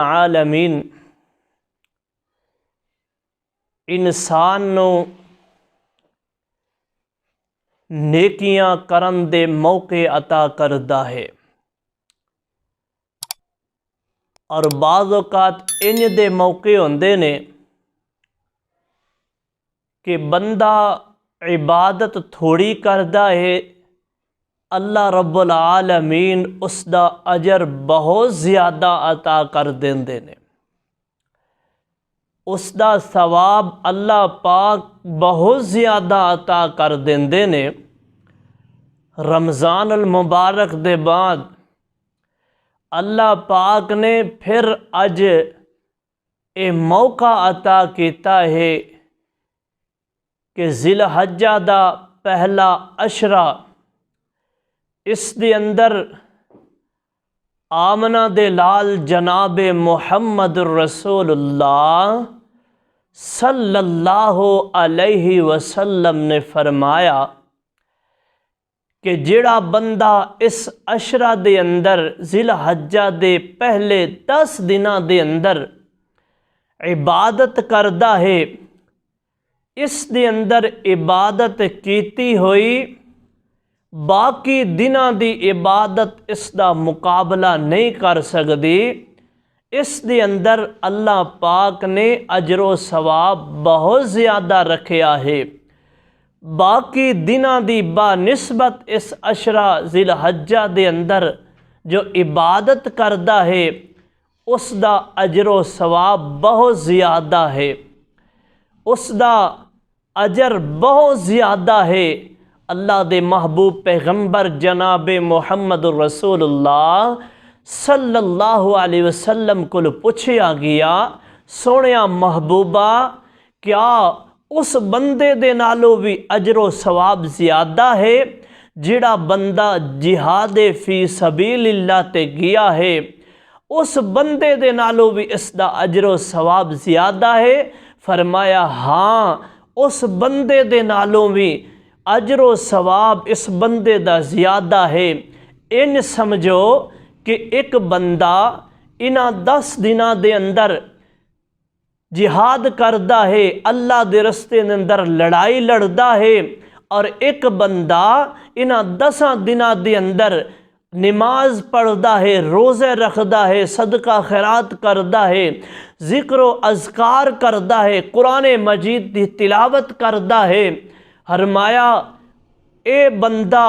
आलमीन इंसान नूं नेकियां करन दे मौके अता करदा है और बाज़ औक़ात इंज दे मौके होंदे ने कि बंदा इबादत थोड़ी करदा है, अल्लाह रब्बुल आलमीन उसदा अजर बहुत ज़्यादा अता कर देंदे ने। उसदा सवाब अल्लाह पाक बहुत ज़्यादा अता कर देंदे ने। रमज़ान अल मुबारक दे बाद अल्लाह पाक ने फिर अज ये मौका अता किया है कि ज़िलहज्जा दा पहला अशरा इस दे अंदर आमना दे लाल जनाब मुहम्मद रसूलुल्लाह सल्लल्लाहु अलैहि वसल्लम ने फरमाया कि जेड़ा बंदा इस अशरा दे अंदर ज़िलहज्जा दे पहले 10 दिना दे अंदर इबादत करदा है, इस दे अंदर इबादत कीती हुई बाकी दिना दी इबादत इसका मुकाबला नहीं कर सकती। इस दे अंदर अल्लाह पाक ने अजरो सवाब बहुत ज़्यादा रखा है। बाकी दिना दी बानिस्बत इस अशरा ज़िलहज्जा दे अंदर जो इबादत करदा है उसका अजरो सवाब बहुत ज़्यादा है, उसका अजर बहुत ज़्यादा है। अल्लाह दे महबूब पैगंबर जनाब मुहम्मद रसूलुल्लाह सल्लल्लाहु अलैहि वसल्लम को पूछा गया, सोहणिया महबूबा क्या उस बंदे दे नालों भी अजरो सवाब ज़्यादा है जिहड़ा बंदा जिहाद फी सबीलिल्लाह ते गया है, उस बंदे दे नालों भी इसका अजरो सवाब ज़्यादा है? फरमाया हाँ, उस बंदे दे नालों भी अजरो सवाब इस बंदे दा ज़्यादा है। इन समझो कि एक बंदा इन्हां 10 दिना दे अंदर जिहाद करदा है, अल्लाह दे रस्ते दे अंदर लड़ाई लड़दा है, और एक बंदा इन्हां 10 दिना दे अंदर नमाज पढ़दा है, रोज़े रखदा है, सदका खैरात करदा है, ज़िक्र अज़कार करदा है, कुरान मजीद की तिलावत करदा है। फरमाया ए बंदा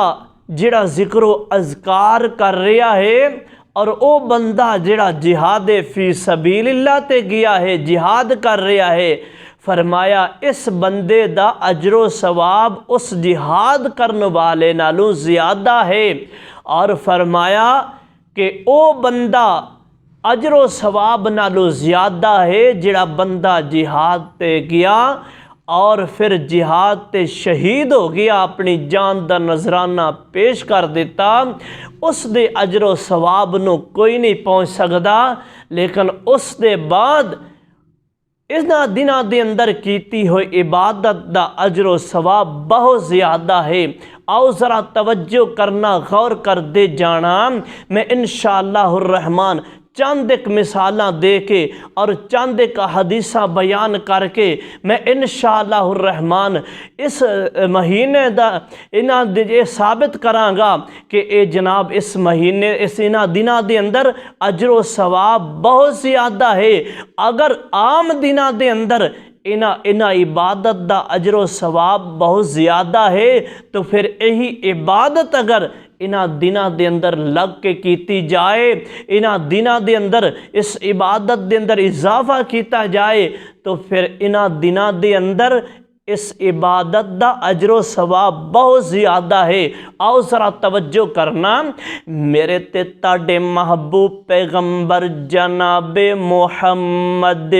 जिहड़ा ज़िक्र अज़कार कर रहा है और ओ बंदा जिहड़ा जिहाद फी सबीलिल्लाह ते गया है, जिहाद कर रहा है, फरमाया इस बंदे दा अजरो सवाब उस जिहाद करने वाले नालों ज़्यादा है। और फरमाया कि ओ बंदा अजरो सवाब नालों ज़्यादा है जिहड़ा बंदा जिहाद ते गया और फिर जिहाद ते शहीद हो गया, अपनी जान दा नजराना पेश कर दिता। उस दे अजरो सवाब नूं कोई नहीं पहुँच सकता, लेकिन उस दे बाद इन्हां दिनां दे अंदर कीती हुई इबादत दा अजरो सवाब बहुत ज़्यादा है। आओ ज़रा तवज्जो करना, गौर कर दे जाना। मैं इंशाअल्लाहुर रहमान चंद एक मिसालां दे के और चंद एक हदीसा बयान करके मैं इंशाअल्लाहुर रहमान इस महीने दा इन्हां दे साबित करांगा कि ए जनाब इस महीने इस इन्हां दिनां दे अंदर अजरो सवाब बहुत ज़्यादा है। अगर आम दिनां दे अंदर इन्हां इबादत दा अजरो सवाब बहुत ज़्यादा है तो फिर यही इबादत अगर इन्हां दिनां दे अंदर लग के कीती जाए, इन्हां दिनां दे अंदर इस इबादत दे अंदर इजाफा किया जाए तो फिर इन्हां दिनां दे अंदर इस इबादत दा अजरो सवाब बहुत ज़्यादा है। आओ ज़रा तवज्जो करना, मेरे ते ताडे महबूब पैगंबर जनाब मुहम्मद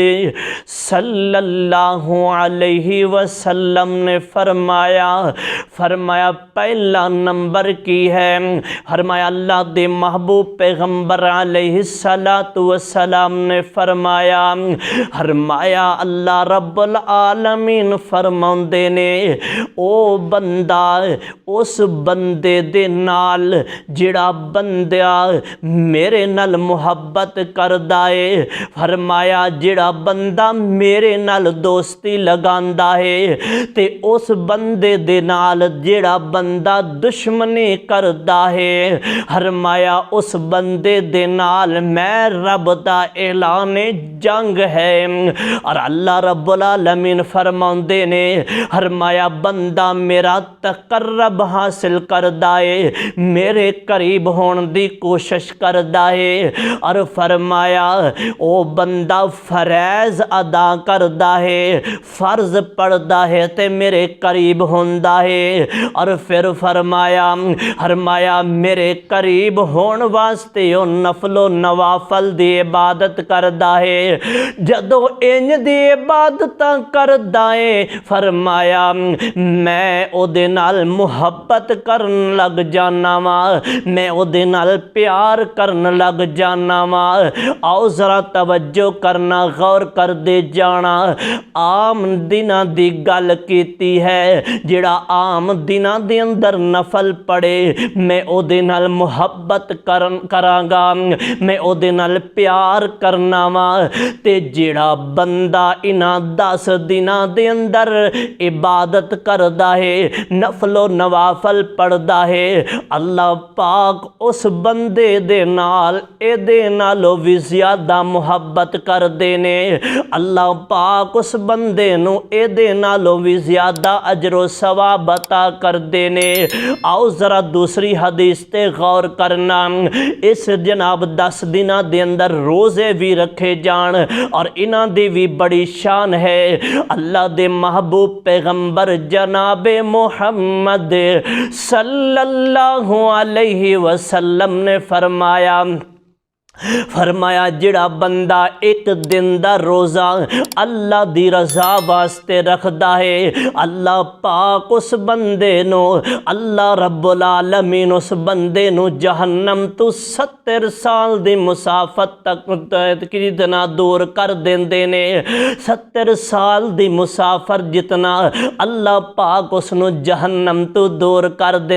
सल्लल्लाहु अलैहि वसल्लम ने फरमाया पहला नंबर की है। फरमाया अल्लाह दे महबूब पैगंबर अलैहिस्सलातु वस्सलाम ने फरमाया अल्लाह रब्बुल आलमीन फरमाउंदे ने ओ बंदा उस बंदे दे नाल जिहड़ा बंदा मेरे नाल मुहब्बत करदा है, फरमाया जिहड़ा बंदा मेरे नाल दोस्ती लगांदा है ते उस बंदे दे नाल जिहड़ा बंदा दुश्मनी करदा है, फरमाया उस बंदे दे नाल मैं रब दा ऐलान जंग है। और अल्लाह रब्बुल आलमीन फरमाउंदे ने, फरमाया बंदा मेरा तकर्रब हासिल करदा है, मेरे करीब होने दी कोशिश करदा है। और फरमाया ओ बंदा फरैज़ अदा करदा है, फर्ज पढ़दा है ते मेरे करीब होंदा है। और फिर फरमाया मेरे करीब होने वास्ते ओ नफलो नवाफल दी इबादत करदा है। जदों इंज दी इबादत करदा है, फरमाया मैं ओदे नाल मुहब्बत करन लग जाना वा, मैं ओदे नाल प्यार करन लग जाना वा। आओ जरा तवज्जो करना, गौर कर दे जाना। आम दिनां दी गल कीती है, जिहड़ा आम दिनां दे अंदर नफल पड़े मैं ओदे नाल मुहब्बत करांगा, मैं ओदे नाल प्यार करना वा। ते जिहड़ा बंदा इन्हां 10 दिनां दे अंदर इबादत करदा है, नफलो नवाफल पढ़दा है, अल्लाह पाक उस बंदे दे नाल एदे नालों भी ज़्यादा मुहब्बत करदे ने। अल्लाह पाक उस बंदे नूं एदे नालों भी ज़्यादा अजरो सवाब अता करदे ने। आओ ज़रा दूसरी हदीस ते गौर करना। इस जनाब 10 दिनां दे अंदर रोज़े भी रखे जान और इन्हां दी भी बड़ी शान है। अल्लाह दे महबूब पैगंबर जनाबे मोहम्मद सल्लल्लाहु अलैहि वसल्लम ने फरमाया जिहड़ा बंदा एक दिन दा रोज़ा अल्लाह दी रज़ा वास्ते रखदा है, अल्लाह पाक उस बंदे नो, अल्लाह रब्बुल आलमीन उस बंदे नो जहन्नम तो 70 साल दी मुसाफत तक कितना दूर कर देंदे ने। 70 साल दी मुसाफर जितना अल्लाह पाक उसनों जहन्नम तो दूर कर दे।